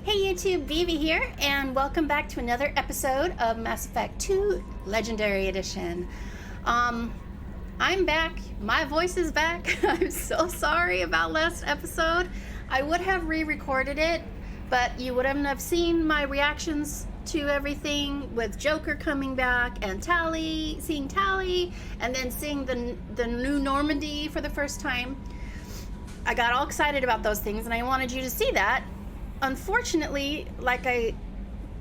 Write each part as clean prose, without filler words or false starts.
Hey YouTube, Vivi here, and welcome back to another episode of Mass Effect 2 Legendary Edition. I'm back. My voice is back. I'm so sorry about last episode. I would have re-recorded it, but you wouldn't have seen my reactions to everything with Joker coming back and seeing Tali, and then seeing the new Normandy for the first time. I got all excited about those things, and I wanted you to see that. Unfortunately, like I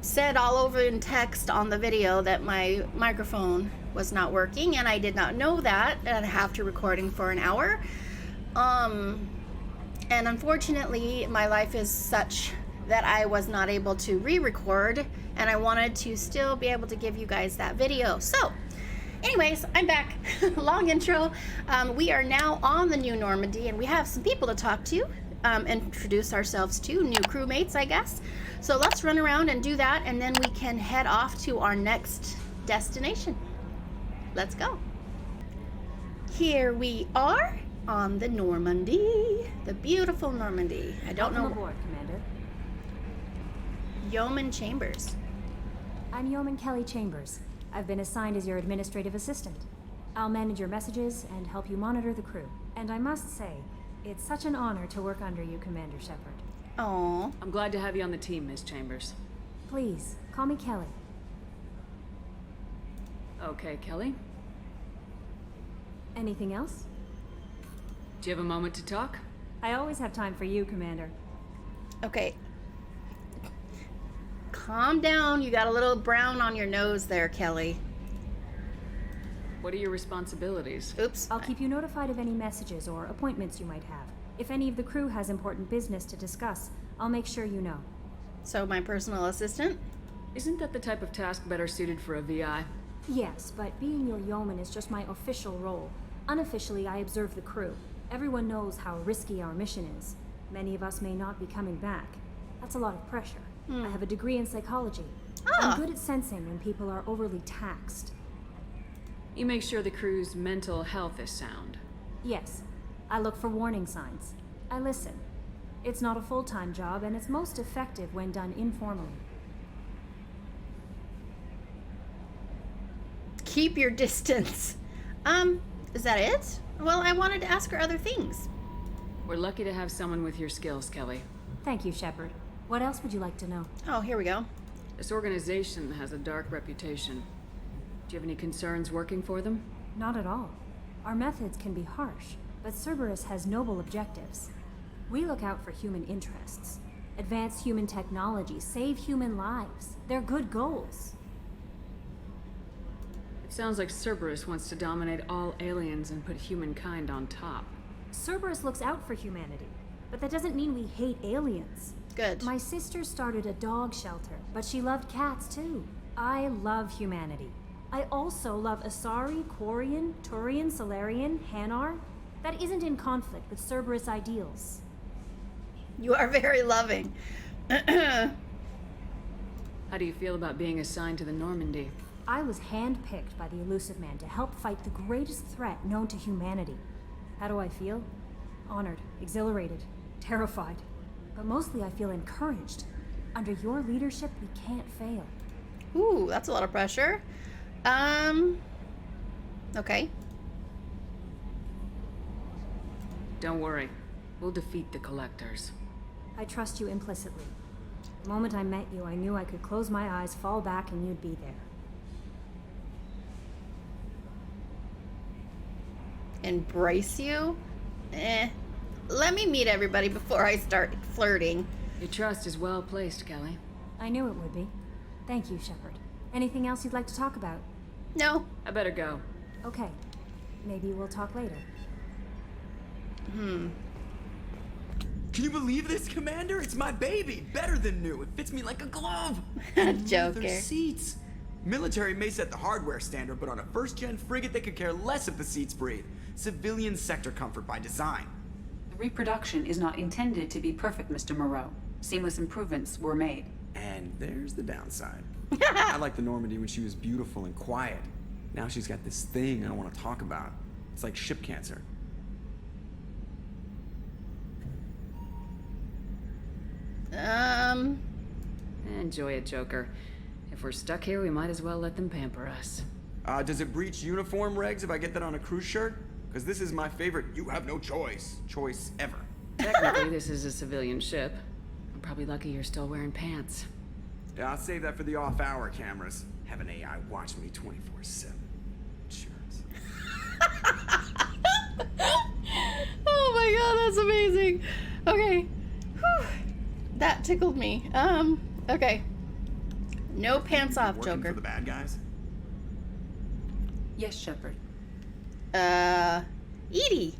said all over in text on the video, that my microphone was not working, and I did not know that, and after recording for an hour. And unfortunately, my life is such that I was not able to re-record, and I wanted to still be able to give you guys that video. So, anyways, I'm back. Long intro. We are now on the new Normandy, and we have some people to talk to. Introduce ourselves to, new crewmates, I guess. So let's run around and do that, and then we can head off to our next destination. Let's go. Here we are on the Normandy, the beautiful Normandy. I don't know. Welcome aboard, Commander. Yeoman Chambers. I'm Yeoman Kelly Chambers. I've been assigned as your administrative assistant. I'll manage your messages and help you monitor the crew. And I must say, it's such an honor to work under you, Commander Shepard. Aww. I'm glad to have you on the team, Ms. Chambers. Please, call me Kelly. Okay, Kelly. Anything else? Do you have a moment to talk? I always have time for you, Commander. Okay. Calm down. You got a little brown on your nose there, Kelly. What are your responsibilities? Oops. I'll keep you notified of any messages or appointments you might have. If any of the crew has important business to discuss, I'll make sure you know. So my personal assistant? Isn't that the type of task better suited for a VI? Yes, but being your yeoman is just my official role. Unofficially, I observe the crew. Everyone knows how risky our mission is. Many of us may not be coming back. That's a lot of pressure. I have a degree in psychology. I'm good at sensing when people are overly taxed. You make sure the crew's mental health is sound. Yes, I look for warning signs. I listen. It's not a full-time job, and it's most effective when done informally. Keep your distance. Is that it? Well, I wanted to ask her other things. We're lucky to have someone with your skills, Kelly. Thank you, Shepard. What else would you like to know? Oh, here we go. This organization has a dark reputation. Do you have any concerns working for them? Not at all. Our methods can be harsh, but Cerberus has noble objectives. We look out for human interests, advance human technology, save human lives. They're good goals. It sounds like Cerberus wants to dominate all aliens and put humankind on top. Cerberus looks out for humanity, but that doesn't mean we hate aliens. Good. My sister started a dog shelter, but she loved cats too. I love humanity. I also love Asari, Quarian, Turian, Salarian, Hanar. That isn't in conflict with Cerberus ideals. You are very loving. How do you feel about being assigned to the Normandy? I was handpicked by the Illusive Man to help fight the greatest threat known to humanity. How do I feel? Honored, exhilarated, terrified. But mostly I feel encouraged. Under your leadership, we can't fail. Ooh, that's a lot of pressure. Okay. Don't worry. We'll defeat the Collectors. I trust you implicitly. The moment I met you, I knew I could close my eyes, fall back, and you'd be there. Embrace you? Let me meet everybody before I start flirting. Your trust is well placed, Kelly. I knew it would be. Thank you, Shepard. Anything else you'd like to talk about? No. I better go. Okay. Maybe we'll talk later. Can you believe this, Commander? It's my baby! Better than new. It fits me like a glove. Joker. Leather seats. Military may set the hardware standard, but on a first-gen frigate, they could care less if the seats breathe. Civilian sector comfort by design. The reproduction is not intended to be perfect, Mr. Moreau. Seamless improvements were made. And there's the downside. I liked the Normandy when she was beautiful and quiet. Now she's got this thing I don't want to talk about. It's like ship cancer. Enjoy it, Joker. If we're stuck here, we might as well let them pamper us. Does it breach uniform regs if I get that on a cruise shirt? Because this is my favorite you have no choice ever. Technically, this is a civilian ship. I'm probably lucky you're still wearing pants. Yeah, I'll save that for the off-hour cameras. Have an AI watch me 24/7. Cheers. Oh my god, that's amazing. Okay. Whew. That tickled me. Okay. No pants off, Working Joker. for the bad guys? Yes, Shepard. Edie,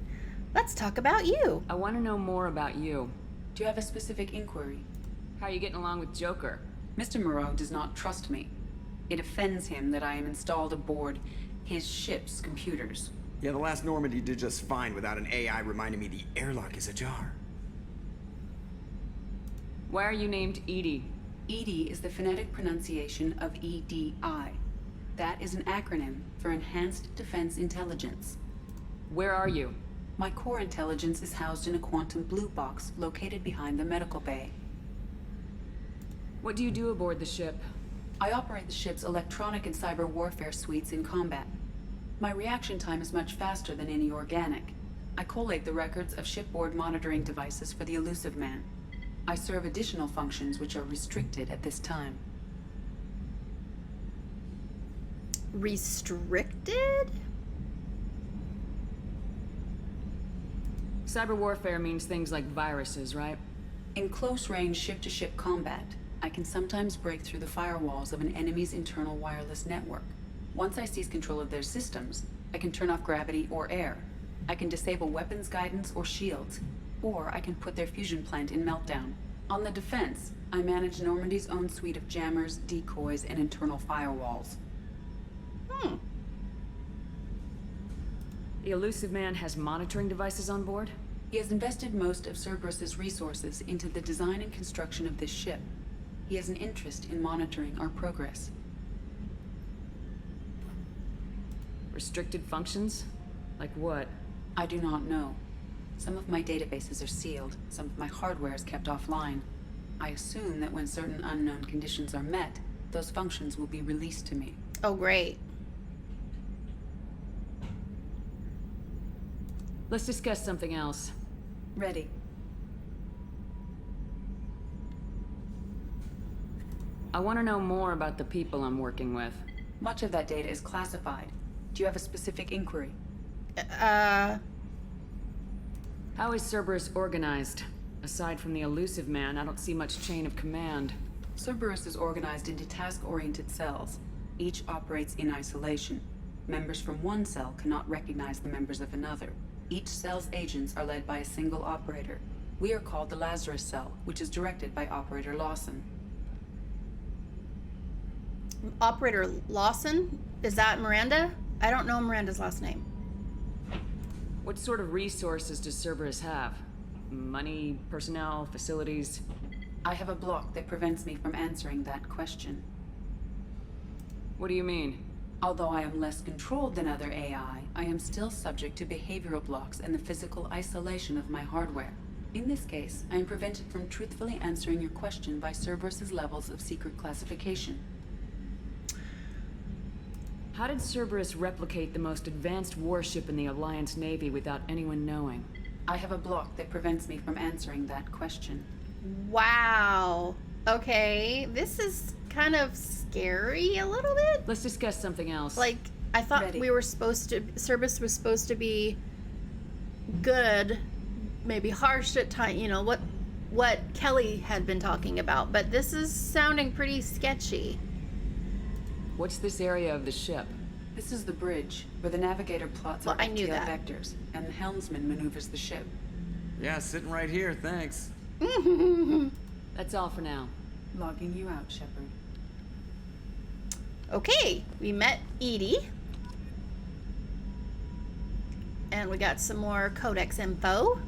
let's talk about you. I want to know more about you. Do you have a specific inquiry? How are you getting along with Joker? Mr. Moreau does not trust me. It offends him that I am installed aboard his ship's computers. Yeah, the last Normandy did just fine without an AI reminding me the airlock is ajar. Why are you named Edie? EDI is the phonetic pronunciation of EDI. That is an acronym for Enhanced Defense Intelligence. Where are you? My core intelligence is housed in a quantum blue box located behind the medical bay. What do you do aboard the ship? I operate the ship's electronic and cyber warfare suites in combat. My reaction time is much faster than any organic. I collate the records of shipboard monitoring devices for the Elusive Man. I serve additional functions which are restricted at this time. Restricted? Cyber warfare means things like viruses, right? In close-range ship-to-ship combat, I can sometimes break through the firewalls of an enemy's internal wireless network. Once I seize control of their systems, I can turn off gravity or air. I can disable weapons guidance or shields, or I can put their fusion plant in meltdown. On the defense, I manage Normandy's own suite of jammers, decoys, and internal firewalls. The Elusive Man has monitoring devices on board? He has invested most of Cerberus's resources into the design and construction of this ship. He has an interest in monitoring our progress. Restricted functions? Like what? I do not know. Some of my databases are sealed, some of my hardware is kept offline. I assume that when certain unknown conditions are met, those functions will be released to me. Oh, great. Let's discuss something else. Ready. I want to know more about the people I'm working with. Much of that data is classified. Do you have a specific inquiry? How is Cerberus organized? Aside from the Elusive Man, I don't see much chain of command. Cerberus is organized into task-oriented cells. Each operates in isolation. Members from one cell cannot recognize the members of another. Each cell's agents are led by a single operator. We are called the Lazarus Cell, which is directed by Operator Lawson. Operator Lawson? Is that Miranda? I don't know Miranda's last name. What sort of resources does Cerberus have? Money, personnel, facilities? I have a block that prevents me from answering that question. What do you mean? Although I am less controlled than other AI, I am still subject to behavioral blocks and the physical isolation of my hardware. In this case, I am prevented from truthfully answering your question by Cerberus's levels of secret classification. How did Cerberus replicate the most advanced warship in the Alliance Navy without anyone knowing? I have a block that prevents me from answering that question. Wow. Okay, this is kind of scary a little bit. Let's discuss something else. Like, I thought Ready. we were supposed to, Cerberus was supposed to be good, maybe harsh at times, you know, what Kelly had been talking about, but this is sounding pretty sketchy. What's this area of the ship? This is the bridge, where the navigator plots Well, our I knew FTL that. vectors, and the helmsman maneuvers the ship. Yeah, sitting right here, thanks. That's all for now. Logging you out, Shepard. Okay, we met Edie. And we got some more codex info.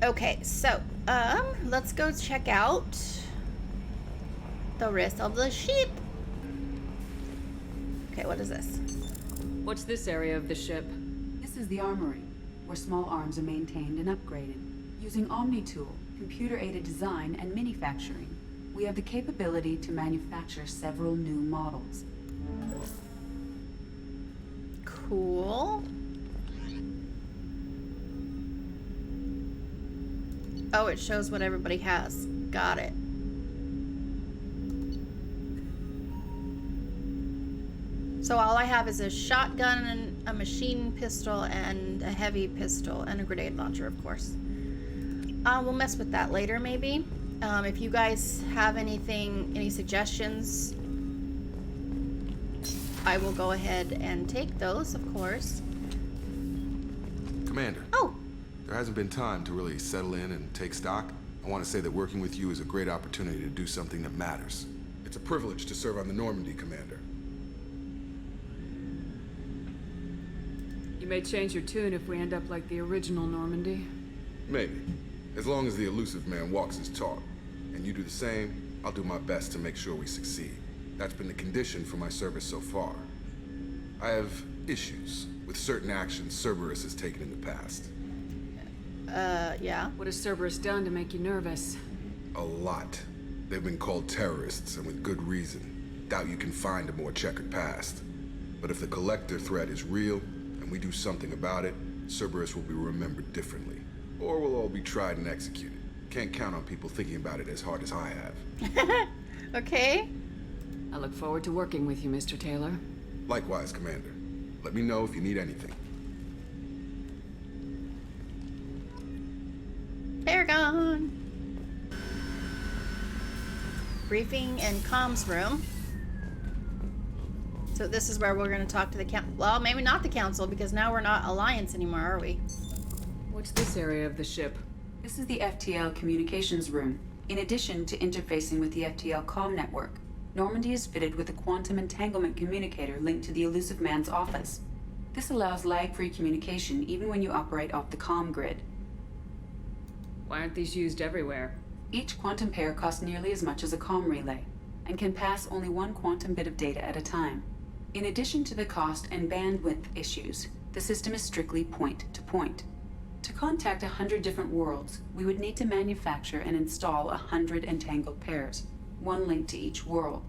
Okay, so, let's go check out the rest of the ship. Okay, what is this? What's this area of the ship? This is the armory, where small arms are maintained and upgraded. Using OmniTool, computer-aided design, and manufacturing, we have the capability to manufacture several new models. Cool. Oh, it shows what everybody has. Got it. So all I have is a shotgun and a machine pistol and a heavy pistol and a grenade launcher, of course. We'll mess with that later, maybe. If you guys have any suggestions, I will go ahead and take those, of course. Commander. Oh, There hasn't been time to really settle in and take stock. I want to say that working with you is a great opportunity to do something that matters. It's a privilege to serve on the Normandy, Commander. You may change your tune if we end up like the original Normandy. Maybe. As long as the elusive man walks his talk. And you do the same, I'll do my best to make sure we succeed. That's been the condition for my service so far. I have issues with certain actions Cerberus has taken in the past. yeah. What has Cerberus done to make you nervous? A lot. They've been called terrorists, and with good reason. Doubt you can find a more checkered past. But if the Collector threat is real, and we do something about it, Cerberus will be remembered differently. Or we'll all be tried and executed. Can't count on people thinking about it as hard as I have. Okay. I look forward to working with you, Mr. Taylor. Likewise, Commander. Let me know if you need anything. Paragon. Briefing and comms room. So this is where we're going to talk to the council. Well, maybe not the council, because now we're not Alliance anymore, are we? What's this area of the ship? This is the FTL communications room. In addition to interfacing with the FTL comm network, Normandy is fitted with a quantum entanglement communicator linked to the elusive man's office. This allows lag-free communication even when you operate off the comm grid. Why aren't these used everywhere? Each quantum pair costs nearly as much as a comm relay, and can pass only one quantum bit of data at a time. In addition to the cost and bandwidth issues, the system is strictly point-to-point. To contact 100 different worlds, we would need to manufacture and install 100 entangled pairs, one linked to each world.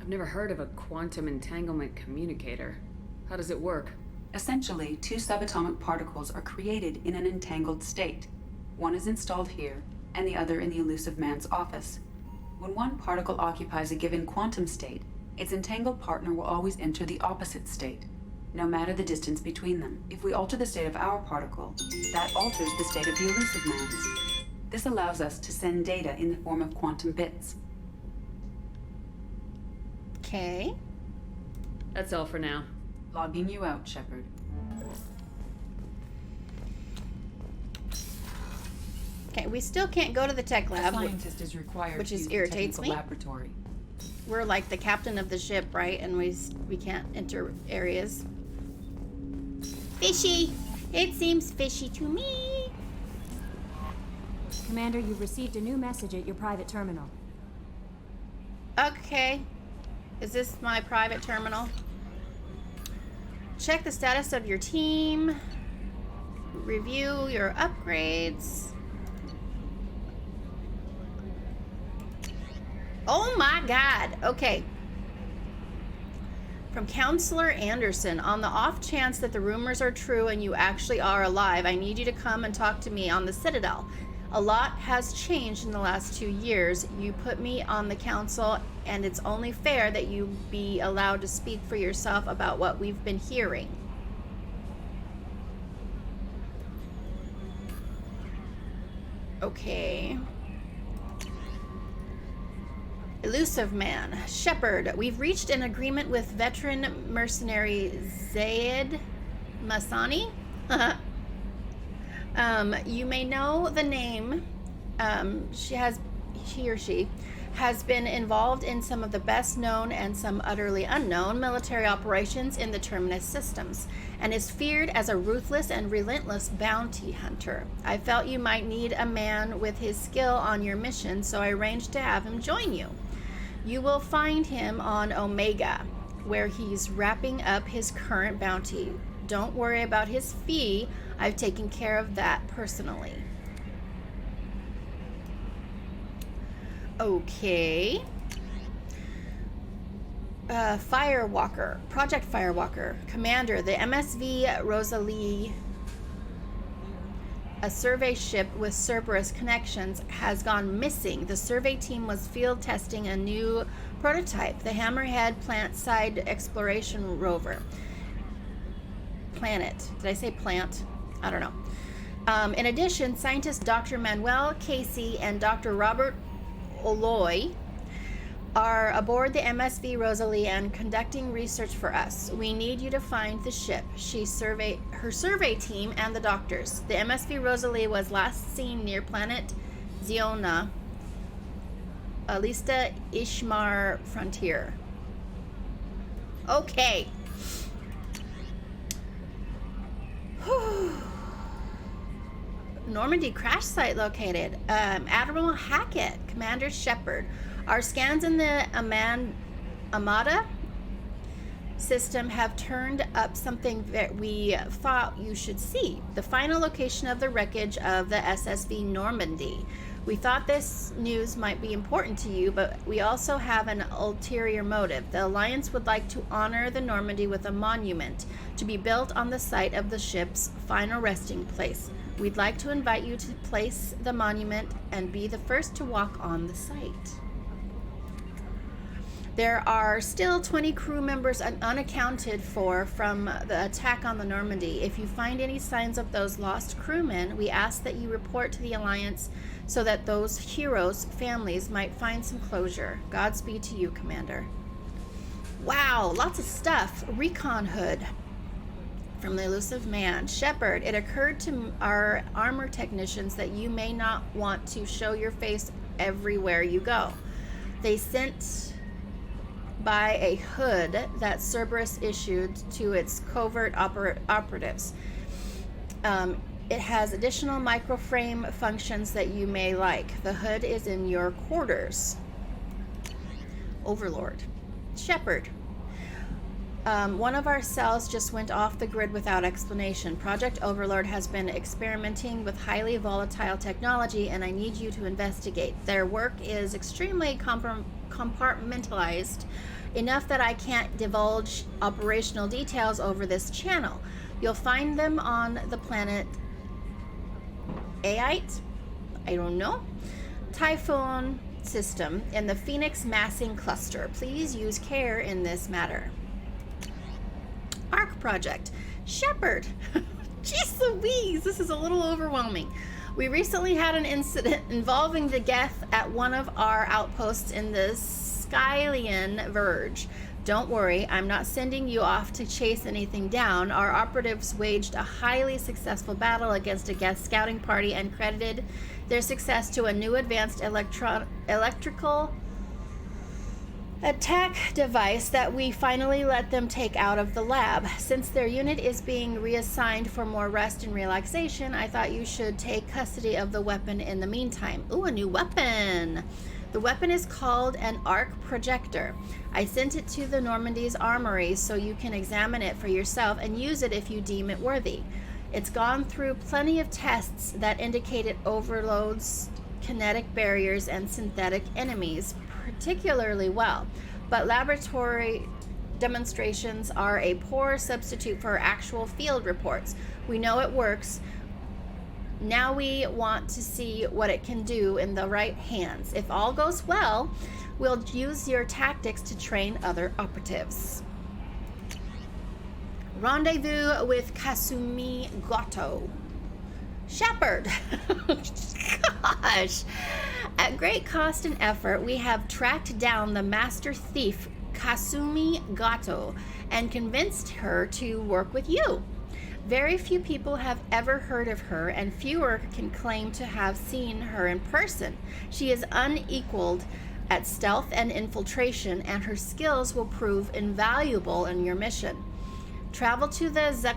I've never heard of a quantum entanglement communicator. How does it work? Essentially, two subatomic particles are created in an entangled state. One is installed here, and the other in the elusive man's office. When one particle occupies a given quantum state, its entangled partner will always enter the opposite state, no matter the distance between them. If we alter the state of our particle, that alters the state of the elusive man's. This allows us to send data in the form of quantum bits. Okay. That's all for now. Logging you out, Shepard. Okay, we still can't go to the tech A lab. scientist is required which to is use the irritates technical me. laboratory. We're like the captain of the ship, right? And we can't enter areas. Fishy. It seems fishy to me. Commander, you've received a new message at your private terminal. Okay. Is this my private terminal? Check the status of your team. Review your upgrades. Oh my God. Okay. From Counselor Anderson, on the off chance that the rumors are true and you actually are alive, I need you to come and talk to me on the Citadel. A lot has changed in the last 2 years. You put me on the council, and it's only fair that you be allowed to speak for yourself about what we've been hearing. Okay. Elusive Man. Shepard, we've reached an agreement with veteran mercenary Zaid Masani. You may know the name. He or she has been involved in some of the best known and some utterly unknown military operations in the Terminus systems, and is feared as a ruthless and relentless bounty hunter. I felt you might need a man with his skill on your mission, so I arranged to have him join you. You will find him on Omega, where he's wrapping up his current bounty. Don't worry about his fee. I've taken care of that personally. Okay. Firewalker, Project Firewalker, Commander, the MSV Rosalie, a survey ship with Cerberus connections, has gone missing. The survey team was field testing a new prototype, the Hammerhead Plant-Side Exploration Rover. Planet. Did I say plant? I don't know. In addition, scientists Dr. Manuel Casey and Dr. Robert Oloy are aboard the MSV Rosalie and conducting research for us. We need you to find the ship. Her survey team and the doctors. The MSV Rosalie was last seen near planet Ziona, Alista Ishmar frontier. Okay. Normandy crash site located. Admiral Hackett, Commander Shepard. Our scans in the Amada system have turned up something that we thought you should see. The final location of the wreckage of the SSV Normandy. We thought this news might be important to you, but we also have an ulterior motive. The Alliance would like to honor the Normandy with a monument to be built on the site of the ship's final resting place. We'd like to invite you to place the monument and be the first to walk on the site. There are still 20 crew members unaccounted for from the attack on the Normandy. If you find any signs of those lost crewmen, we ask that you report to the Alliance so that those heroes' families might find some closure. Godspeed to you, Commander. Wow, lots of stuff. Recon hood from the Elusive Man. Shepard, it occurred to our armor technicians that you may not want to show your face everywhere you go. They sent by a hood that Cerberus issued to its covert operatives. It has additional microframe functions that you may like. The hood is in your quarters. Overlord. Shepard. One of our cells just went off the grid without explanation. Project Overlord has been experimenting with highly volatile technology, and I need you to investigate. Their work is extremely compartmentalized, enough that I can't divulge operational details over this channel. You'll find them on the planet Aite, I don't know, Typhoon system in the Phoenix Massing Cluster. Please use care in this matter. ARC Project. Shepard. Jeez Louise, this is a little overwhelming. We recently had an incident involving the Geth at one of our outposts in the Skylian Verge. Don't worry, I'm not sending you off to chase anything down. Our operatives waged a highly successful battle against a Geth scouting party and credited their success to a new advanced electrical attack device that we finally let them take out of the lab. Since their unit is being reassigned for more rest and relaxation, I thought you should take custody of the weapon in the meantime. Ooh, a new weapon! The weapon is called an arc projector. I sent it to the Normandy's armory so you can examine it for yourself and use it if you deem it worthy. It's gone through plenty of tests that indicate it overloads kinetic barriers and synthetic enemies particularly well, but laboratory demonstrations are a poor substitute for actual field reports. We know it works. Now we want to see what it can do in the right hands. If all goes well, we'll use your tactics to train other operatives. Rendezvous with Kasumi Goto. Shepard. Gosh. At great cost and effort, we have tracked down the master thief, Kasumi Goto, and convinced her to work with you. Very few people have ever heard of her, and fewer can claim to have seen her in person. She is unequaled at stealth and infiltration, and her skills will prove invaluable in your mission. Travel to the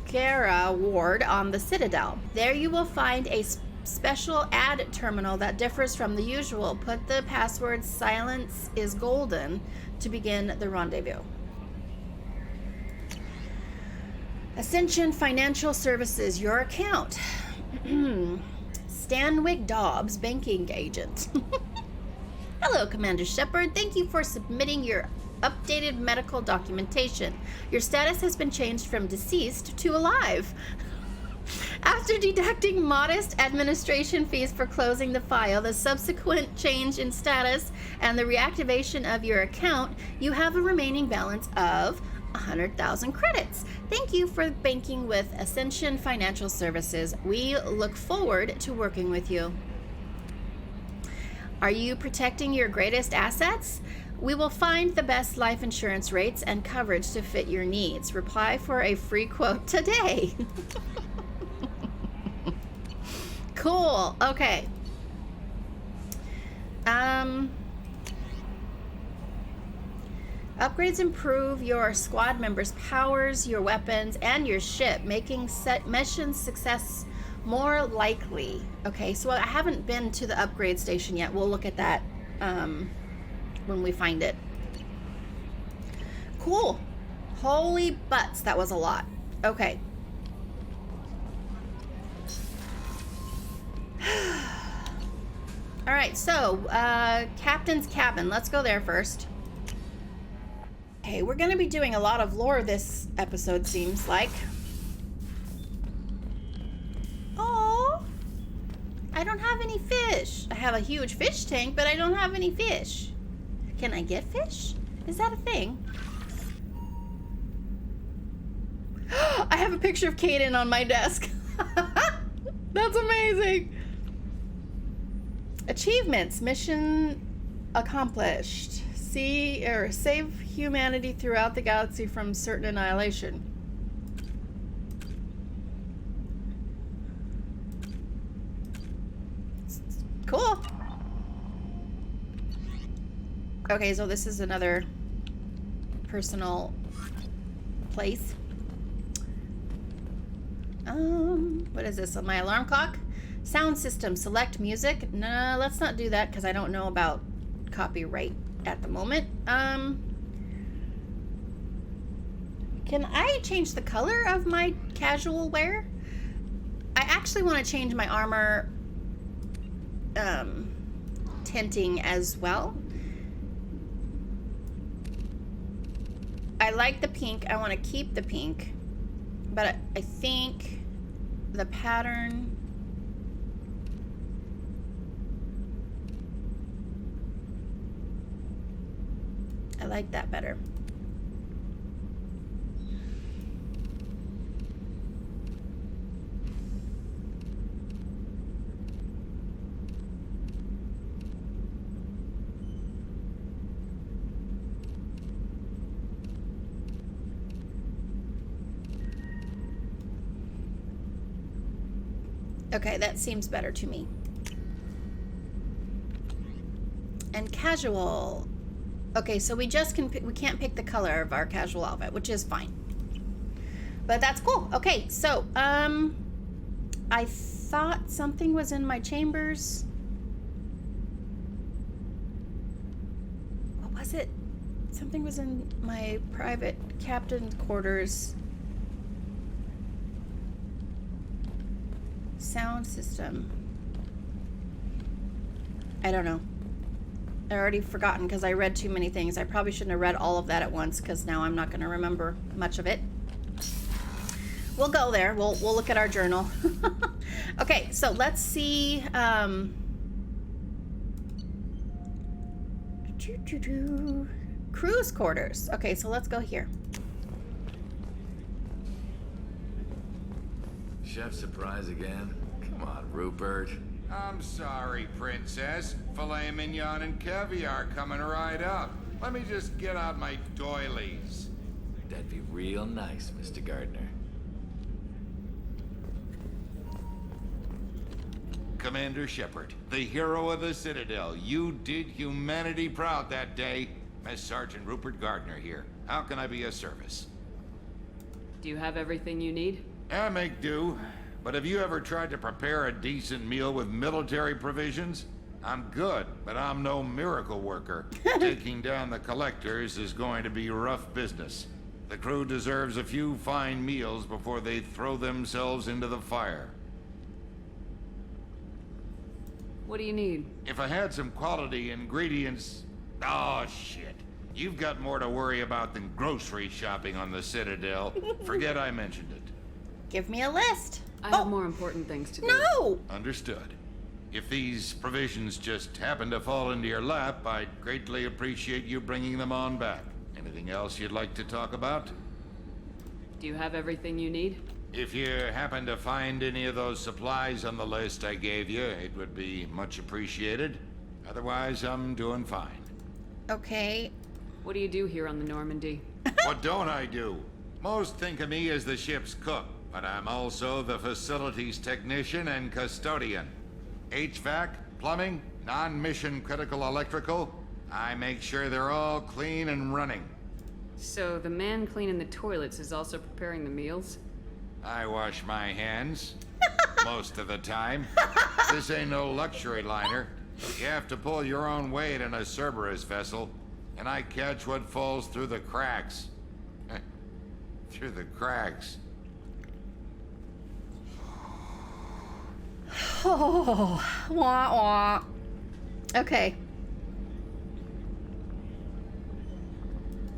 Zakera ward on the Citadel. There you will find a special ad terminal that differs from the usual. Put the password "silence is golden" to begin the rendezvous. Ascension Financial Services, your account. Stanwyck Dobbs, banking agent. Hello, Commander Shepard. Thank you for submitting your updated medical documentation. Your status has been changed from deceased to alive. After deducting modest administration fees for closing the file, the subsequent change in status, and the reactivation of your account, you have a remaining balance of 100,000 credits. Thank you for banking with Ascension Financial Services. We look forward to working with you. Are you protecting your greatest assets? We will find the best life insurance rates and coverage to fit your needs. Reply for a free quote today. Cool. Okay. Upgrades improve your squad members' powers, your weapons, and your ship, making mission success more likely. Okay, so I haven't been to the upgrade station yet. We'll look at that when we find it. Cool. Holy butts, that was a lot. Okay. All right, so Captain's Cabin. Let's go there first. Okay, we're going to be doing a lot of lore this episode, seems like. Oh, I don't have any fish. I have a huge fish tank, but I don't have any fish. Can I get fish? Is that a thing? I have a picture of Kaden on my desk. That's amazing. Achievements. Mission accomplished. Save humanity throughout the galaxy from certain annihilation. Cool. Okay, so this is another personal place. What is this? On my alarm clock? Sound system. Select music. No, let's not do that because I don't know about copyright at the moment. Can I change the color of my casual wear? I actually want to change my armor tinting as well. I like the pink. I want to keep the pink, but I think the pattern, I like that better. Okay, that seems better to me. And casual. Okay, so we can't pick the color of our casual outfit, which is fine. But that's cool. Okay, so I thought something was in my chambers. What was it? Something was in my private captain's quarters. Sound system. I don't know. I already forgotten because I read too many things. I probably shouldn't have read all of that at once because now I'm not going to remember much of it. We'll go there. We'll look at our journal. Okay, so let's see. Crew's quarters. Okay, so let's go here. Chef surprise again? Come on, Rupert. I'm sorry, Princess. Filet mignon and caviar coming right up. Let me just get out my doilies. That'd be real nice, Mr. Gardner. Commander Shepard, the hero of the Citadel. You did humanity proud that day. Master Sergeant Rupert Gardner here. How can I be of service? Do you have everything you need? I make do. But have you ever tried to prepare a decent meal with military provisions? I'm good, but I'm no miracle worker. Taking down the collectors is going to be rough business. The crew deserves a few fine meals before they throw themselves into the fire. What do you need? If I had some quality ingredients... Oh, shit. You've got more to worry about than grocery shopping on the Citadel. Forget I mentioned it. Give me a list. I have more important things to do. No! Understood. If these provisions just happen to fall into your lap, I'd greatly appreciate you bringing them on back. Anything else you'd like to talk about? Do you have everything you need? If you happen to find any of those supplies on the list I gave you, it would be much appreciated. Otherwise, I'm doing fine. Okay. What do you do here on the Normandy? What don't I do? Most think of me as the ship's cook, but I'm also the facilities technician and custodian. HVAC, plumbing, non-mission critical electrical. I make sure they're all clean and running. So the man cleaning the toilets is also preparing the meals? I wash my hands. Most of the time. This ain't no luxury liner. You have to pull your own weight in a Cerberus vessel, and I catch what falls through the cracks. Through the cracks. Oh, wah wah. Okay.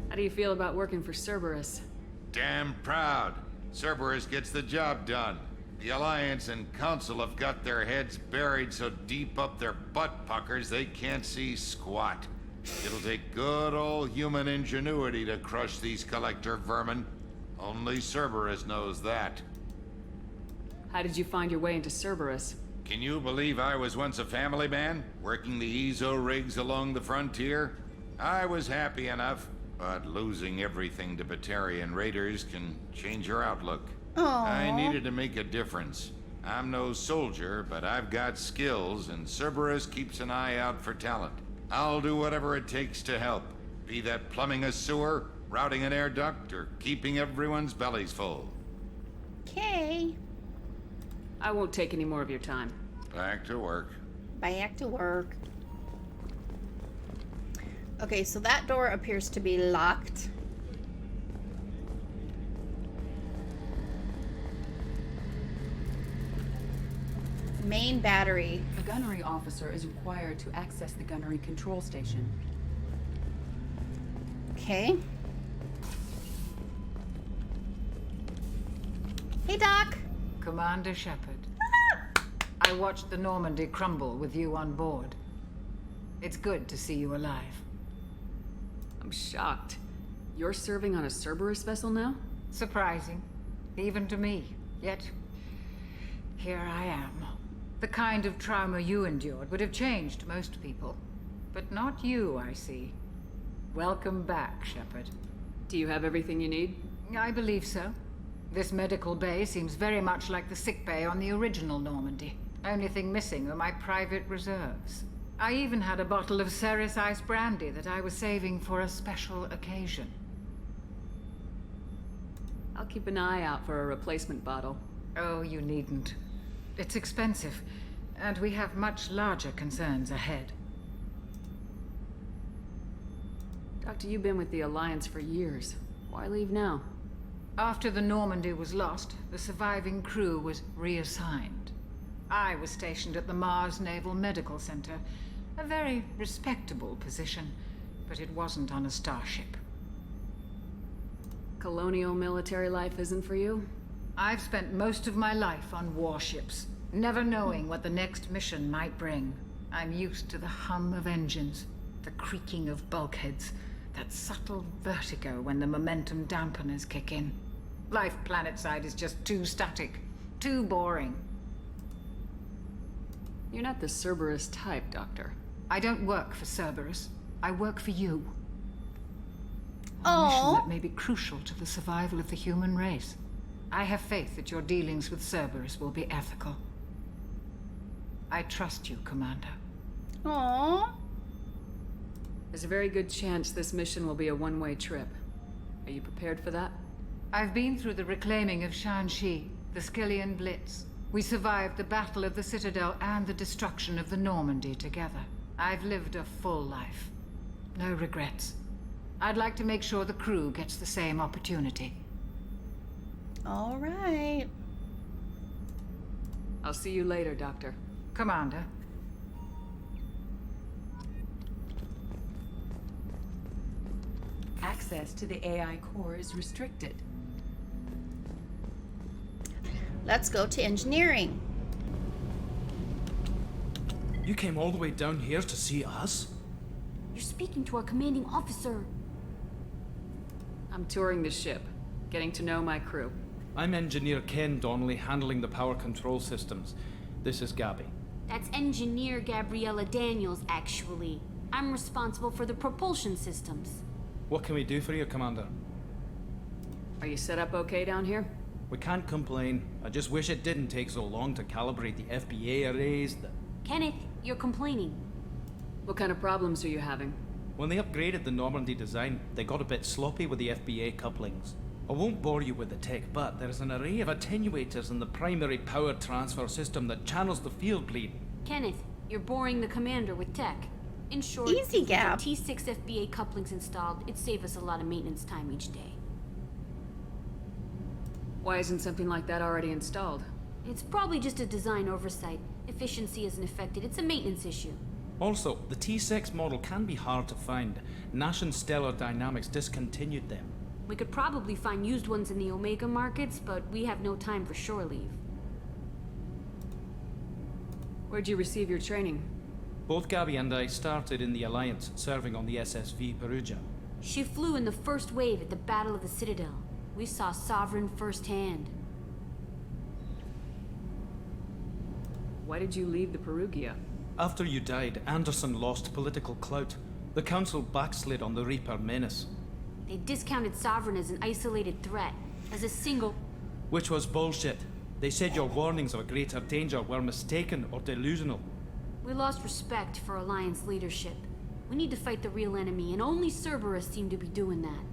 How do you feel about working for Cerberus? Damn proud. Cerberus gets the job done. The Alliance and Council have got their heads buried so deep up their butt puckers they can't see squat. It'll take good old human ingenuity to crush these collector vermin. Only Cerberus knows that. How did you find your way into Cerberus? Can you believe I was once a family man, working the EZO rigs along the frontier? I was happy enough, but losing everything to Batarian raiders can change your outlook. Aww. I needed to make a difference. I'm no soldier, but I've got skills, and Cerberus keeps an eye out for talent. I'll do whatever it takes to help, be that plumbing a sewer, routing an air duct, or keeping everyone's bellies full. Okay. I won't take any more of your time. Back to work. Back to work. Okay, so that door appears to be locked. Main battery. A gunnery officer is required to access the gunnery control station. Okay. Hey, Doc. Commander Shepard. I watched the Normandy crumble with you on board. It's good to see you alive. I'm shocked. You're serving on a Cerberus vessel now? Surprising, even to me. Yet, here I am. The kind of trauma you endured would have changed most people. But not you, I see. Welcome back, Shepard. Do you have everything you need? I believe so. This medical bay seems very much like the sick bay on the original Normandy. Only thing missing are my private reserves. I even had a bottle of Ceres Ice brandy that I was saving for a special occasion. I'll keep an eye out for a replacement bottle. Oh, you needn't. It's expensive, and we have much larger concerns ahead. Doctor, you've been with the Alliance for years. Why leave now? After the Normandy was lost, the surviving crew was reassigned. I was stationed at the Mars Naval Medical Center, a very respectable position, but it wasn't on a starship. Colonial military life isn't for you? I've spent most of my life on warships, never knowing what the next mission might bring. I'm used to the hum of engines, the creaking of bulkheads, that subtle vertigo when the momentum dampeners kick in. Life planetside is just too static, too boring. You're not the Cerberus type, Doctor. I don't work for Cerberus. I work for you. A Aww. mission that may be crucial to the survival of the human race. I have faith that your dealings with Cerberus will be ethical. I trust you, Commander. Aww. There's a very good chance this mission will be a one-way trip. Are you prepared for that? I've been through the reclaiming of Shanxi, the Skillian Blitz. We survived the Battle of the Citadel and the destruction of the Normandy together. I've lived a full life. No regrets. I'd like to make sure the crew gets the same opportunity. All right. I'll see you later, Doctor. Commander. Access to the AI core is restricted. Let's go to engineering. You came all the way down here to see us? You're speaking to our commanding officer. I'm touring the ship, getting to know my crew. I'm Engineer Ken Donnelly, handling the power control systems. This is Gabby. That's Engineer Gabriella Daniels, actually. I'm responsible for the propulsion systems. What can we do for you, Commander? Are you set up okay down here? We can't complain. I just wish it didn't take so long to calibrate the FBA arrays. Kenneth, you're complaining. What kind of problems are you having? When they upgraded the Normandy design, they got a bit sloppy with the FBA couplings. I won't bore you with the tech, but there's an array of attenuators in the primary power transfer system that channels the field bleed. Kenneth, you're boring the commander with tech. In short, Easy, if we Gab. had T6 FBA couplings installed, it'd save us a lot of maintenance time each day. Why isn't something like that already installed? It's probably just a design oversight. Efficiency isn't affected, it's a maintenance issue. Also, the T6 model can be hard to find. Nash and Stellar Dynamics discontinued them. We could probably find used ones in the Omega markets, but we have no time for shore leave. Where'd you receive your training? Both Gabby and I started in the Alliance, serving on the SSV Perugia. She flew in the first wave at the Battle of the Citadel. We saw Sovereign firsthand. Why did you leave the Perugia? After you died, Anderson lost political clout. The Council backslid on the Reaper menace, They discounted Sovereign as an isolated threat, as a single... which was bullshit. They said your warnings of a greater danger were mistaken or delusional. We lost respect for Alliance leadership. We need to fight the real enemy, and only Cerberus seemed to be doing that.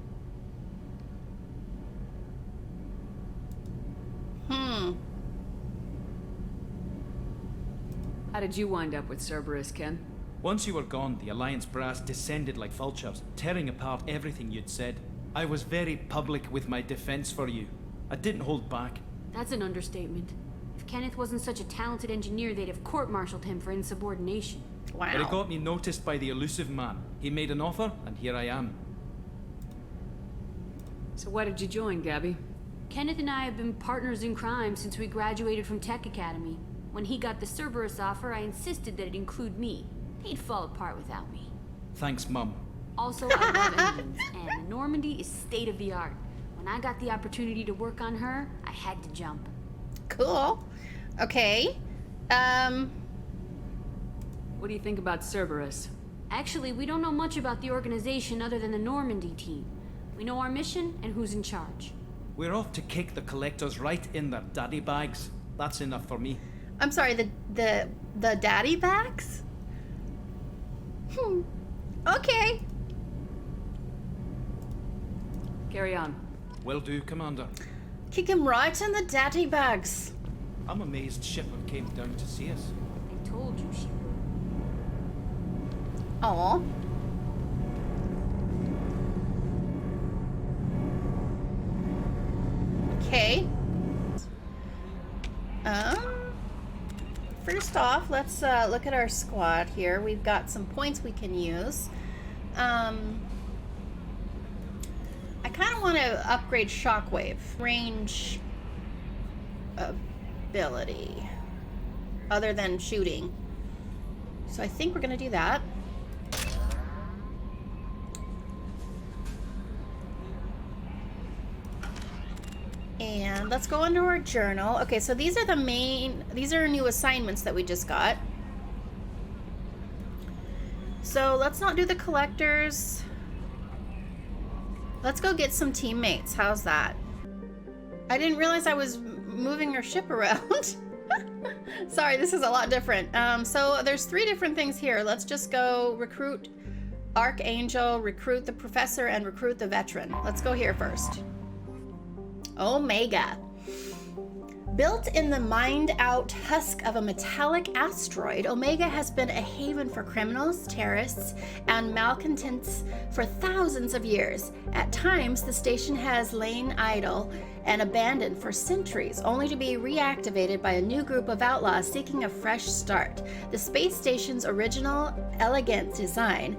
How did you wind up with Cerberus, Ken? Once you were gone, the Alliance brass descended like vultures, tearing apart everything you'd said. I was very public with my defense for you. I didn't hold back. That's an understatement. If Kenneth wasn't such a talented engineer, they'd have court-martialed him for insubordination. Wow. But it got me noticed by the elusive man. He made an offer, and here I am. So why did you join, Gabby? Kenneth and I have been partners in crime since we graduated from Tech Academy. When he got the Cerberus offer, I insisted that it include me. He'd fall apart without me. Thanks, Mum. Also, I love engines, and the Normandy is state-of-the-art. When I got the opportunity to work on her, I had to jump. Cool. Okay. What do you think about Cerberus? Actually, we don't know much about the organization other than the Normandy team. We know our mission and who's in charge. We're off to kick the collectors right in their daddy bags. That's enough for me. I'm sorry, the daddy bags? Okay. Carry on. Will do, Commander. Kick him right in the daddy bags. I'm amazed Shipper came down to see us. I told you she would. Aw. Okay. First off, let's look at our squad here. We've got some points we can use. I kind of want to upgrade Shockwave. Range ability. Other than shooting. So I think we're going to do that. And let's go into our journal. Okay, so these are new assignments that we just got. So let's not do the collectors. Let's go get some teammates. How's that? I didn't realize I was moving our ship around. Sorry, this is a lot different. So there's 3 different things here. Let's just go recruit Archangel, recruit the Professor, and recruit the Veteran. Let's go here first. Omega. Built in the mined-out husk of a metallic asteroid, Omega has been a haven for criminals, terrorists, and malcontents for thousands of years. At times, the station has lain idle and abandoned for centuries, only to be reactivated by a new group of outlaws seeking a fresh start. The space station's original, elegant design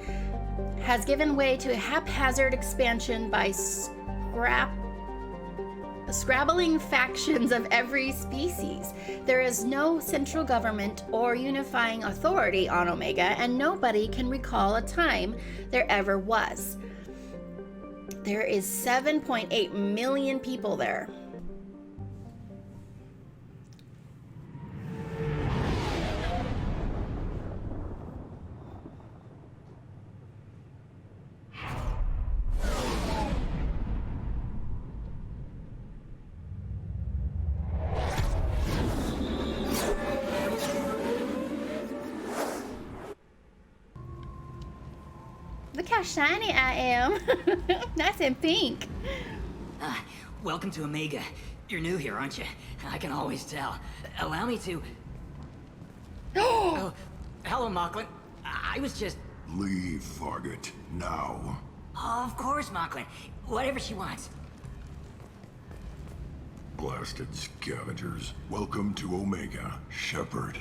has given way to a haphazard expansion by scrabbling factions of every species. There is no central government or unifying authority on Omega, and nobody can recall a time there ever was. There is 7.8 million people there. Look how shiny I am. Nice and pink. Welcome to Omega. You're new here, aren't you? I can always tell. Allow me to... Oh, hello, Mocklin. I was just... Leave, Fargate. Now. Oh, of course, Mocklin. Whatever she wants. Blasted scavengers. Welcome to Omega, Shepard.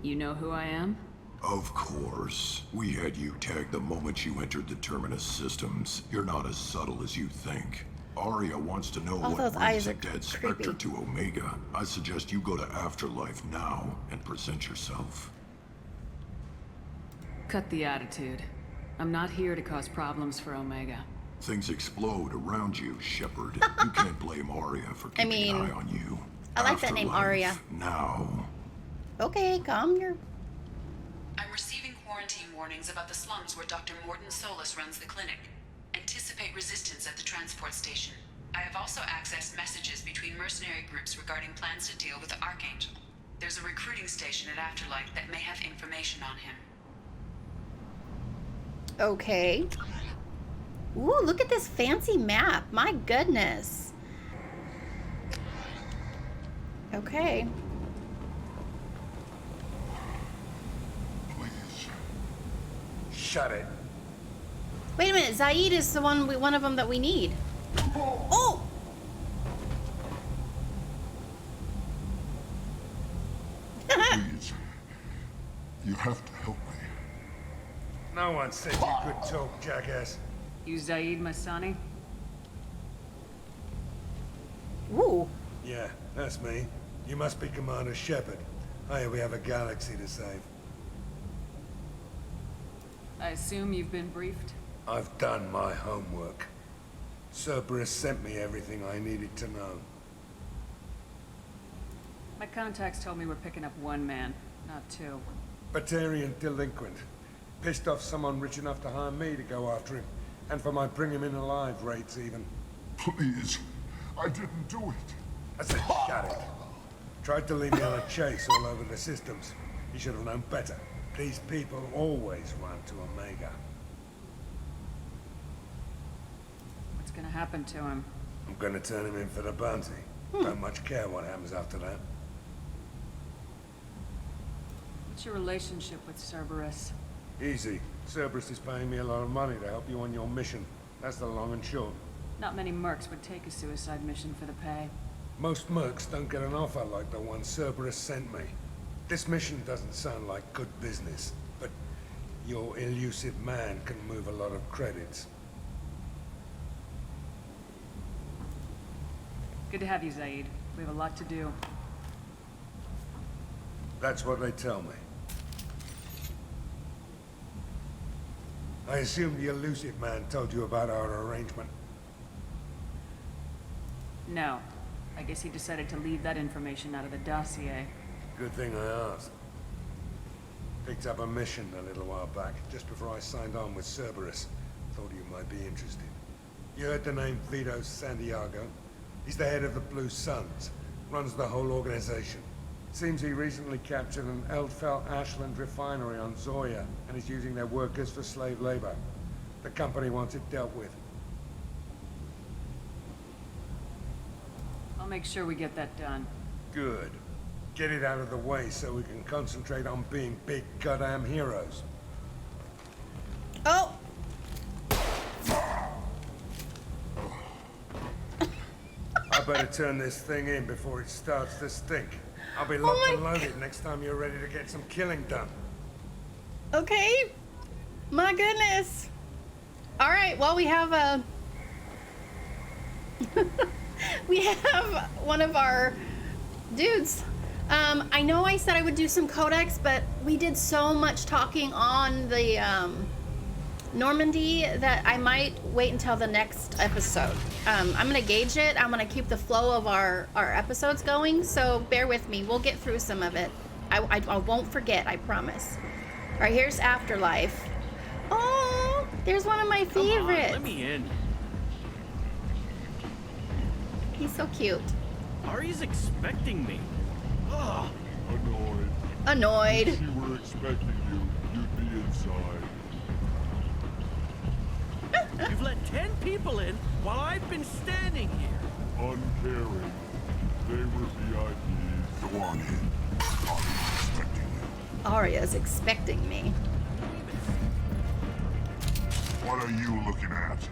You know who I am? Of course. We had you tagged the moment you entered the Terminus systems. You're not as subtle as you think. Arya wants to know All what those eyes brings a are dead creepy. Spectre to Omega. I suggest you go to Afterlife now and present yourself. Cut the attitude. I'm not here to cause problems for Omega. Things explode around you, Shepard. You can't blame Arya for keeping an eye on you. I like that name, Afterlife, Arya. Now. Okay, calm your... I'm receiving quarantine warnings about the slums where Dr. Mordin Solus runs the clinic. Anticipate resistance at the transport station. I have also accessed messages between mercenary groups regarding plans to deal with the Archangel. There's a recruiting station at Afterlife that may have information on him. Okay. Ooh, look at this fancy map. My goodness. Okay. Shut it. Wait a minute. Zaid is the one of them that we need. Oh! Please. You have to help me. No one said you could talk, jackass. You Zaid Masani? Ooh. Yeah, that's me. You must be Commander Shepard. Hey, we have a galaxy to save. I assume you've been briefed? I've done my homework. Cerberus sent me everything I needed to know. My contacts told me we're picking up one man, not two. Batarian delinquent. Pissed off someone rich enough to hire me to go after him. And for my bring him in alive rates even. Please. I didn't do it. I said shut it. Tried to lead me on a chase all over the systems. He should have known better. These people always run to Omega. What's gonna happen to him? I'm gonna turn him in for the bounty. Don't much care what happens after that. What's your relationship with Cerberus? Easy. Cerberus is paying me a lot of money to help you on your mission. That's the long and short. Not many mercs would take a suicide mission for the pay. Most mercs don't get an offer like the one Cerberus sent me. This mission doesn't sound like good business, but your elusive man can move a lot of credits. Good to have you, Zaid. We have a lot to do. That's what they tell me. I assume the elusive man told you about our arrangement. No. I guess he decided to leave that information out of the dossier. Good thing I asked. Picked up a mission a little while back, just before I signed on with Cerberus. Thought you might be interested. You heard the name Vito Santiago? He's the head of the Blue Suns. Runs the whole organization. Seems he recently captured an Eldfell Ashland refinery on Zoya and is using their workers for slave labor. The company wants it dealt with. I'll make sure we get that done. Good. Get it out of the way so we can concentrate on being big goddamn heroes. Oh! I better turn this thing in before it starts to stink. I'll be locked and loaded next time you're ready to get some killing done. Okay. My goodness. All right. Well, we have a we have one of our dudes. I know I said I would do some codex, but we did so much talking on the Normandy that I might wait until the next episode. I'm gonna gauge it. I'm gonna keep the flow of our episodes going, so bear with me. We'll get through some of it. I won't forget, I promise. All right, here's Afterlife. Oh, there's one of my favorites. Let me in. He's so cute. Ari's expecting me. Ugh. Annoyed. If she were expecting you, you'd be inside. You've let 10 people in while I've been standing here. Uncaring. They were VIPs. Go on in. Aria's expecting you. Aria's expecting me. What are you looking at?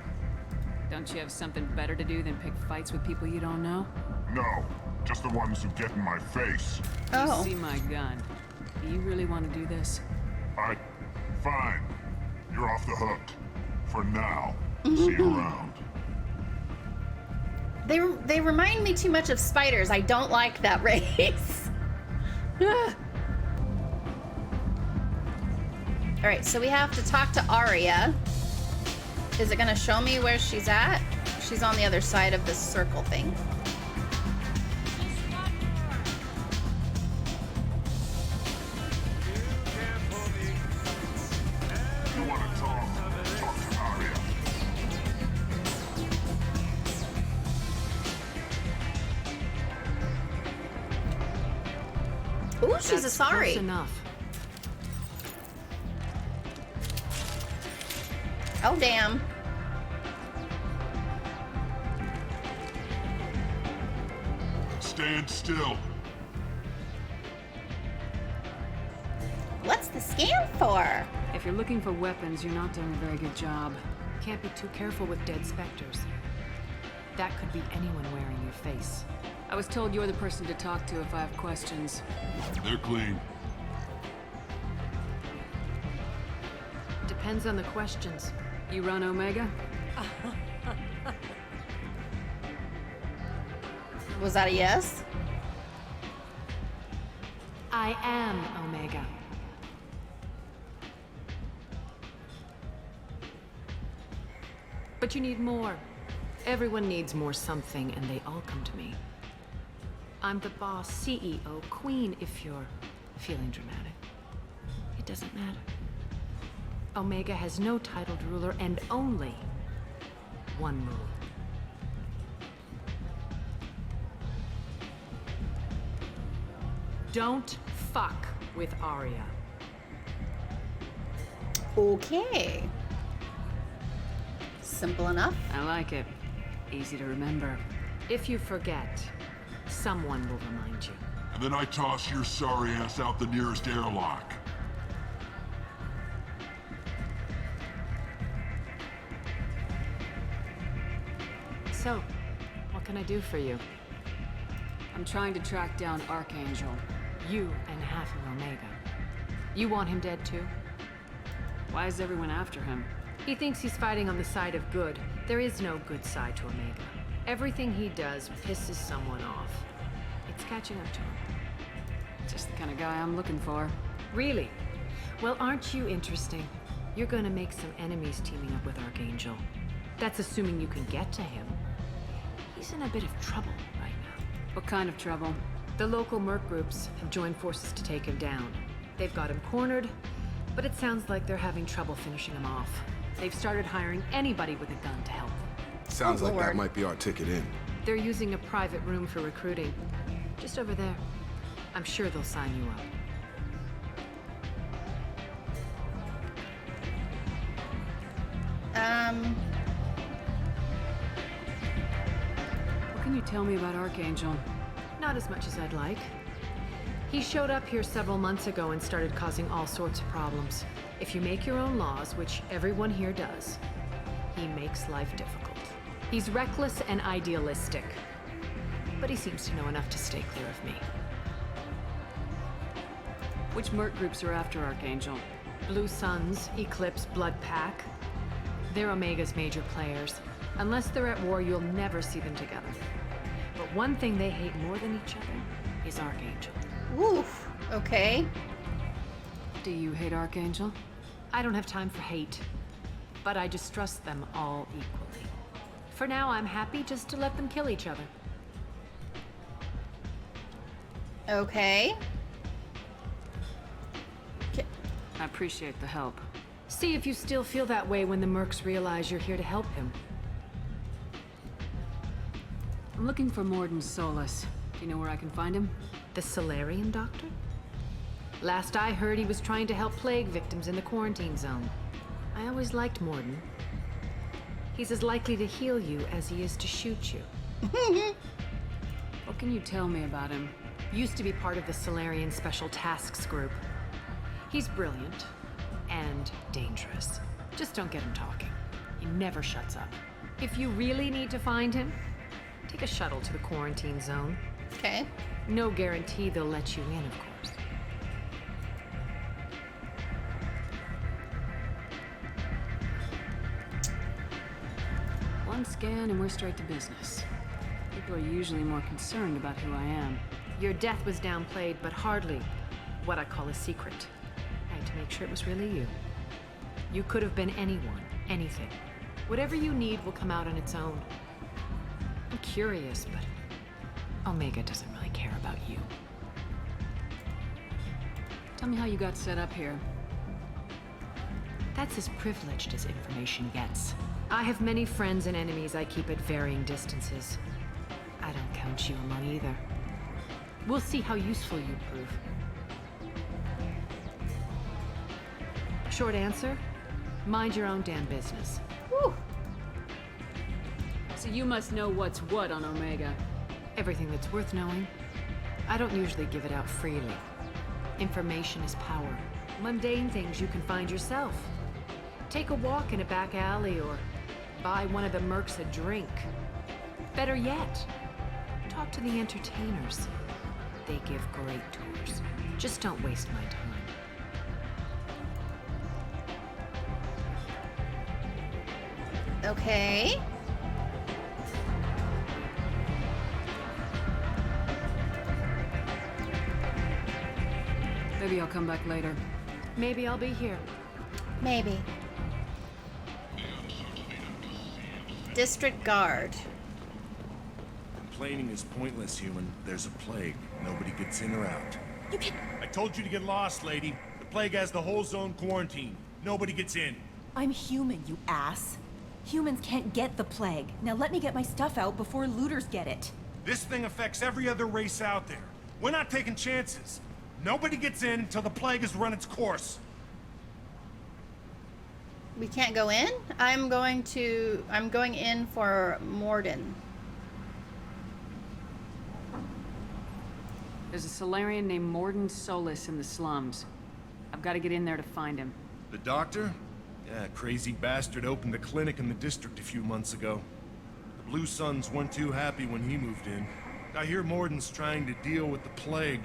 Don't you have something better to do than pick fights with people you don't know? No, just the ones who get in my face. You see my gun. Do you really want to do this? Fine. You're off the hook. For now. See you around. They remind me too much of spiders. I don't like that race. All right, so we have to talk to Aria. Is it gonna show me where she's at? She's on the other side of this circle thing. You want to talk to Aria. Ooh, she's a sorry. Close enough. Oh, damn. Stand still. What's the scan for? If you're looking for weapons, you're not doing a very good job. Can't be too careful with dead specters. That could be anyone wearing your face. I was told you're the person to talk to if I have questions. They're clean. Depends on the questions. You run Omega? Was that a yes? I am Omega. But you need more. Everyone needs more something, and they all come to me. I'm the boss, CEO, queen, if you're feeling dramatic. It doesn't matter. Omega has no titled ruler and only one rule. Don't fuck with Aria. Okay. Simple enough. I like it. Easy to remember. If you forget, someone will remind you. And then I toss your sorry ass out the nearest airlock. So, what can I do for you? I'm trying to track down Archangel. You and half of Omega. You want him dead too? Why is everyone after him? He thinks he's fighting on the side of good. There is no good side to Omega. Everything he does pisses someone off. It's catching up to him. Just the kind of guy I'm looking for. Really? Well, aren't you interesting? You're gonna make some enemies teaming up with Archangel. That's assuming you can get to him. He's in a bit of trouble right now. What kind of trouble? The local merc groups have joined forces to take him down. They've got him cornered, but it sounds like they're having trouble finishing him off. They've started hiring anybody with a gun to help them. Sounds like that might be our ticket in. They're using a private room for recruiting. Just over there. I'm sure they'll sign you up. What can you tell me about Archangel? Not as much as I'd like. He showed up here several months ago and started causing all sorts of problems. If you make your own laws, which everyone here does, he makes life difficult. He's reckless and idealistic, but he seems to know enough to stay clear of me. Which merc groups are after Archangel? Blue Suns, Eclipse, Blood Pack. They're Omega's major players. Unless they're at war, you'll never see them together. But one thing they hate more than each other is Archangel. Oof. Okay. Do you hate Archangel? I don't have time for hate, but I distrust them all equally. For now, I'm happy just to let them kill each other. Okay. I appreciate the help. See if you still feel that way when the mercs realize you're here to help him. I'm looking for Morden Solus. Do you know where I can find him? The Solarian doctor? Last I heard, he was trying to help plague victims in the quarantine zone. I always liked Morden. He's as likely to heal you as he is to shoot you. What can you tell me about him? Used to be part of the Solarian Special Tasks Group. He's brilliant and dangerous. Just don't get him talking. He never shuts up. If you really need to find him, take a shuttle to the quarantine zone. Okay. No guarantee they'll let you in, of course. One scan and we're straight to business. People are usually more concerned about who I am. Your death was downplayed, but hardly what I call a secret. I had to make sure it was really you. You could have been anyone, anything. Whatever you need will come out on its own. I'm curious, but Omega doesn't really care about you. Tell me how you got set up here. That's as privileged as information gets. I have many friends and enemies I keep at varying distances. I don't count you among either. We'll see how useful you prove. Short answer, mind your own damn business. Whew. So you must know what's what on Omega. Everything that's worth knowing. I don't usually give it out freely. Information is power. Mundane things you can find yourself. Take a walk in a back alley or buy one of the mercs a drink. Better yet, talk to the entertainers. They give great tours. Just don't waste my time. Okay. Maybe I'll come back later. Maybe I'll be here. Maybe. District Guard. Complaining is pointless, human. There's a plague. Nobody gets in or out. You can... I told you to get lost, lady. The plague has the whole zone quarantined. Nobody gets in. I'm human, you ass. Humans can't get the plague. Now let me get my stuff out before looters get it. This thing affects every other race out there. We're not taking chances. Nobody gets in until the plague has run its course. We can't go in? I'm going in for Morden. There's a Solarian named Morden Solus in the slums. I've got to get in there to find him. The doctor? Yeah, crazy bastard opened a clinic in the district a few months ago. The Blue Suns weren't too happy when he moved in. I hear Morden's trying to deal with the plague.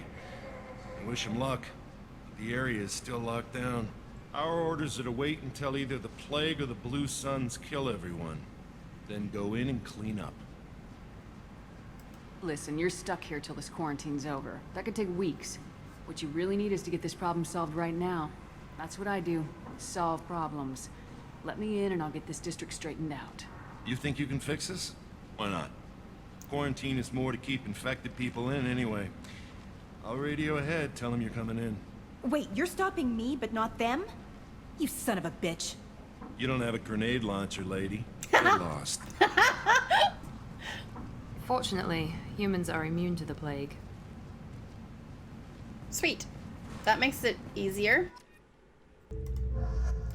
I wish him luck, but the area is still locked down. Our orders are to wait until either the plague or the Blue Suns kill everyone. Then go in and clean up. Listen, you're stuck here till this quarantine's over. That could take weeks. What you really need is to get this problem solved right now. That's what I do. Solve problems. Let me in and I'll get this district straightened out. You think you can fix this? Why not? Quarantine is more to keep infected people in anyway. I'll radio ahead, tell them you're coming in. Wait, you're stopping me, but not them? You son of a bitch. You don't have a grenade launcher, lady. Get lost. Fortunately, humans are immune to the plague. Sweet. That makes it easier.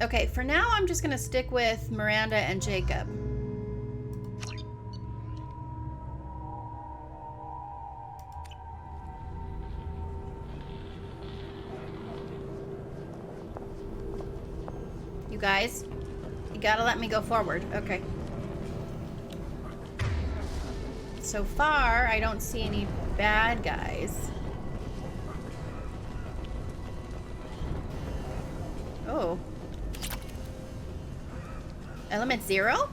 Okay, for now I'm just gonna stick with Miranda and Jacob. You guys, you gotta let me go forward. Okay. So far, I don't see any bad guys. Oh. Element 0?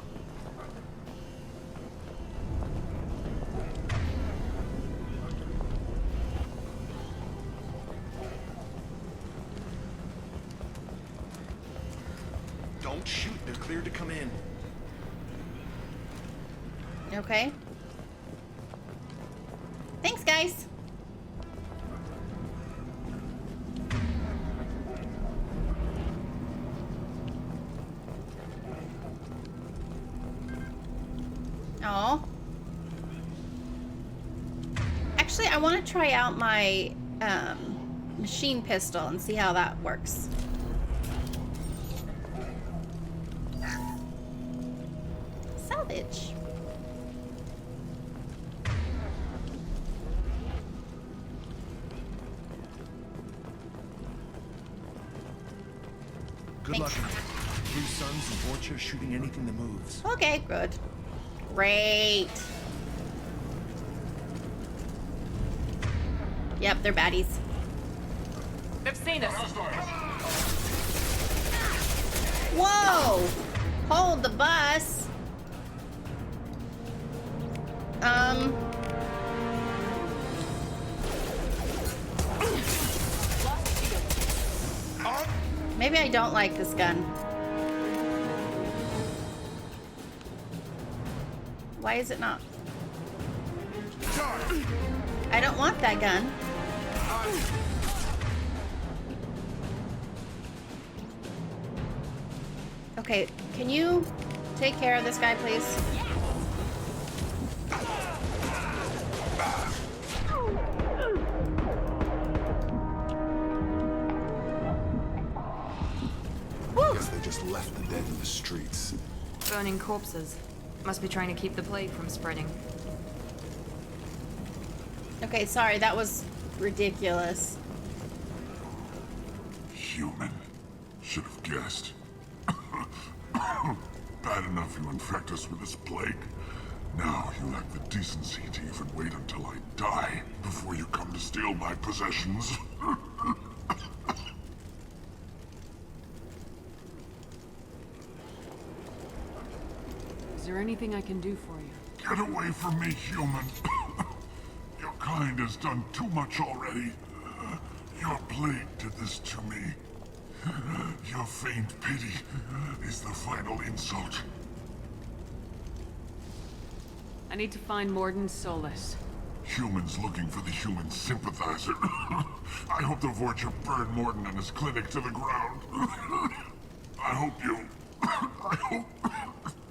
Don't shoot. They're cleared to come in. Okay. Thanks, guys. Oh. Actually, I want to try out my machine pistol and see how that works. Salvage. Good luck. Blue Suns and Vorcha shooting anything that moves. Okay, good. Great. Yep, they're baddies. They've seen us. Whoa! Hold the bus. Maybe I don't like this gun. Why is it not? I don't want that gun. Okay, can you take care of this guy, please? Guess they just left the dead in the streets. Burning corpses. Must be trying to keep the plague from spreading. Okay, sorry, that was ridiculous. Human. Should have guessed. Bad enough you infect us with this plague. Now you lack the decency to even wait until I die before you come to steal my possessions. Is there anything I can do for you? Get away from me, human. Your kind has done too much already. Your plague did this to me. Your faint pity is the final insult. I need to find Mordin Solus. Humans looking for the human sympathizer. I hope the Vorcha burned Mordin and his clinic to the ground. I hope you... I hope...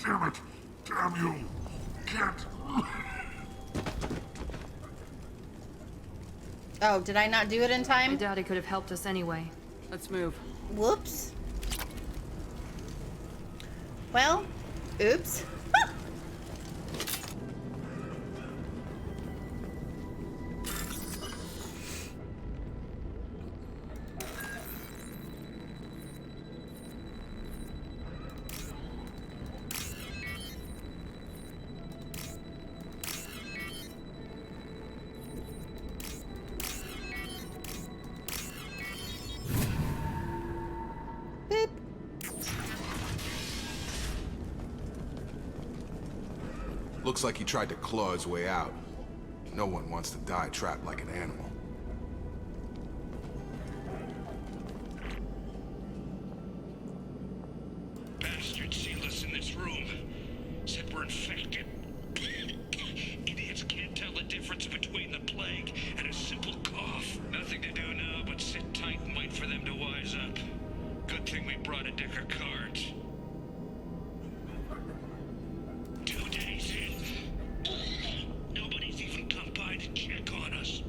Damn it! Damn you! Can't... Oh, did I not do it in time? I doubt he could have helped us anyway. Let's move. Whoops. Well, oops. Looks like he tried to claw his way out. No one wants to die trapped like an animal. Bastards sealed us in this room. Said we're infected. Idiots can't tell the difference between the plague and a simple cough. Nothing to do now but sit tight and wait for them to wise up. Good thing we brought a deck of cards. 2 days in. Nobody's even come by to check on us.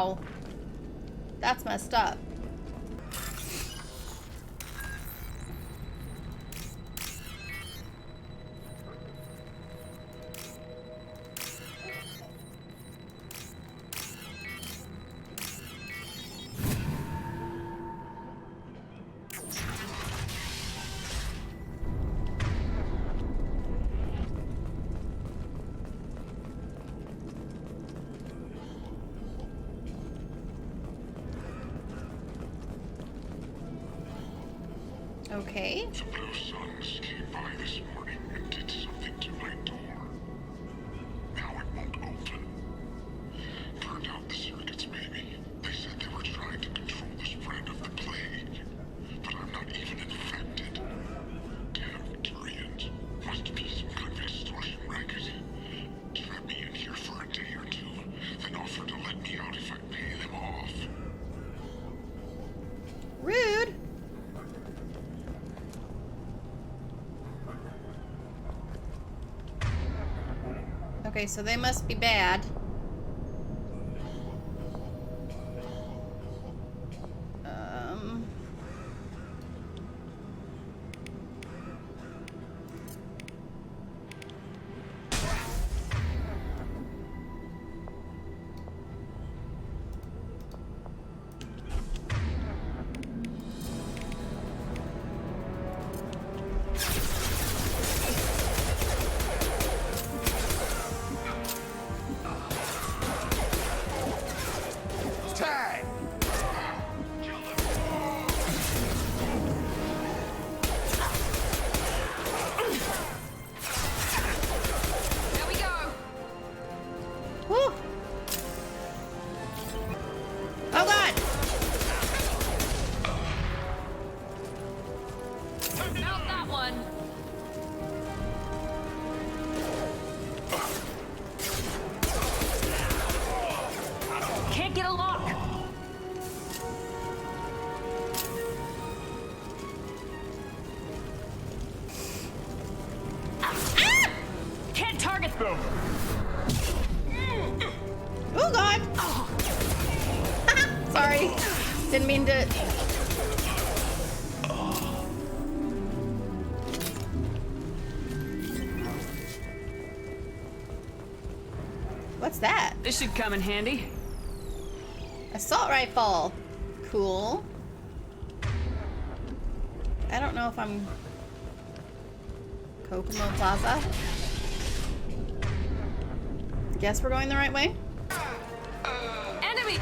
Wow. That's messed up. Okay. The Blue Suns came by this morning and did something to my door. Now it won't open. Turned out the circuits maybe. They said they were trying to control the spread of the plague. But I'm not even infected. Damn Turians. Must be some kind of extortion racket. Trap me in here for a day or two, then offer to let me out if I pay them off. Rude. Okay, so they must be bad. Oh God! Sorry, didn't mean to. What's that? This should come in handy. Assault rifle. Cool. I don't know if I'm Kokomo Plaza. Guess we're going the right way. Enemy.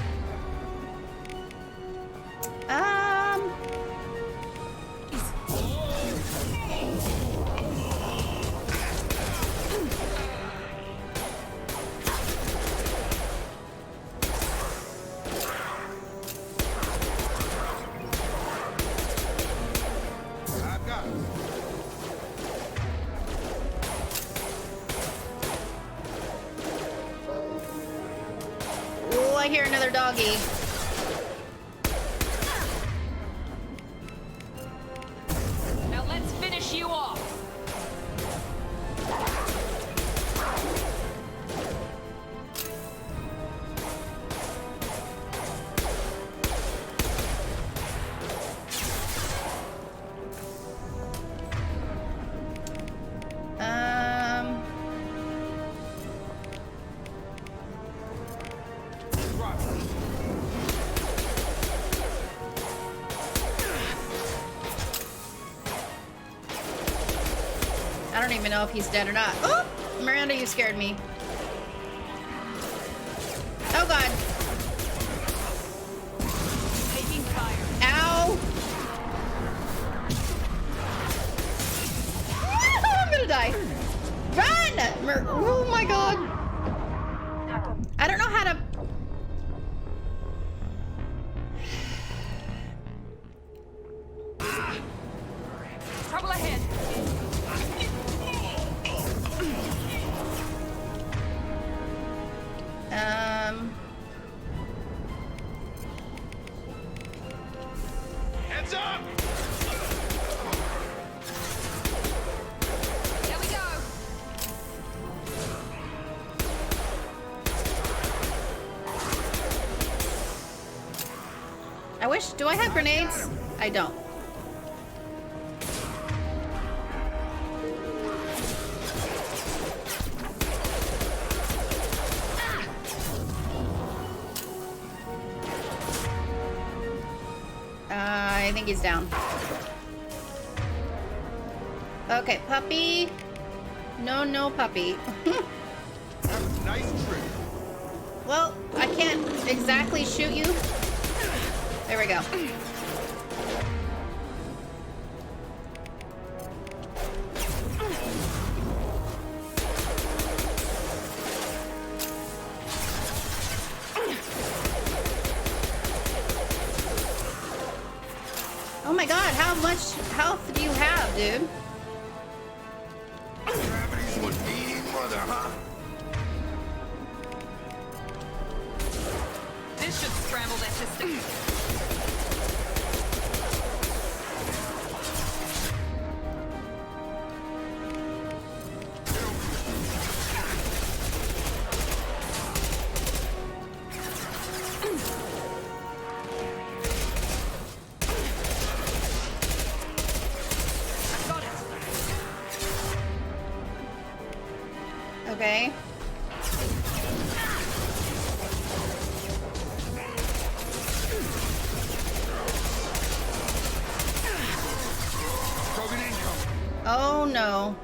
I hear another doggy. Now let's finish you off. I don't even know if he's dead or not. Oh, Miranda, you scared me. Oh God. Taking fire. Ow. I'm gonna die. Run! Oh my God. I don't know how to. Trouble ahead. Heads up! There we go. gosh, do I have grenades? I don't. I think he's down. Okay, puppy. No, no, puppy. Have a nice trip. Well, I can't exactly shoot you. There we go. Oh my god, how much health do you have, dude? Gravity's one mean mother, huh? This should scramble that system. Okay. Oh no.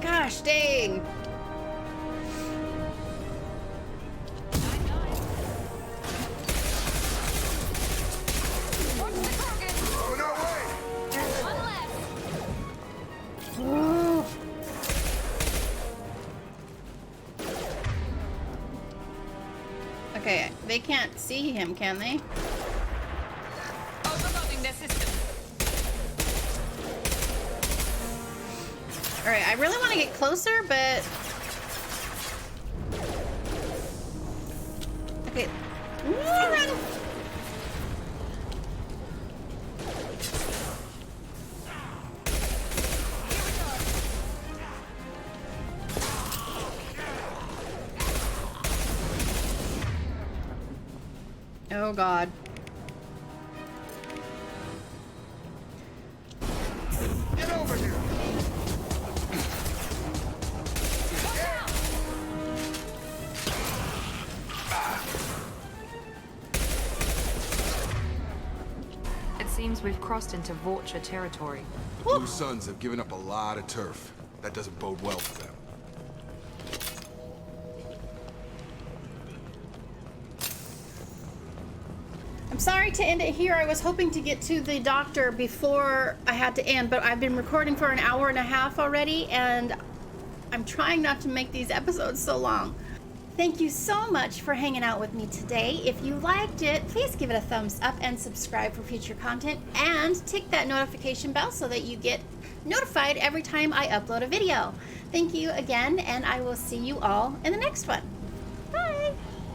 Gosh dang. Okay, they can't see him, can they? Overloading their system. Alright, I really want to get closer, but... Okay. Run! Oh god. Get over here. It seems we've crossed into Vorcha territory. The Blue Suns have given up a lot of turf. That doesn't bode well for them. I'm sorry to end it here. I was hoping to get to the doctor before I had to end, but I've been recording for an hour and a half already, and I'm trying not to make these episodes so long. Thank you so much for hanging out with me today. If you liked it, please give it a thumbs up and subscribe for future content, and tick that notification bell so that you get notified every time I upload a video. Thank you again, and I will see you all in the next one.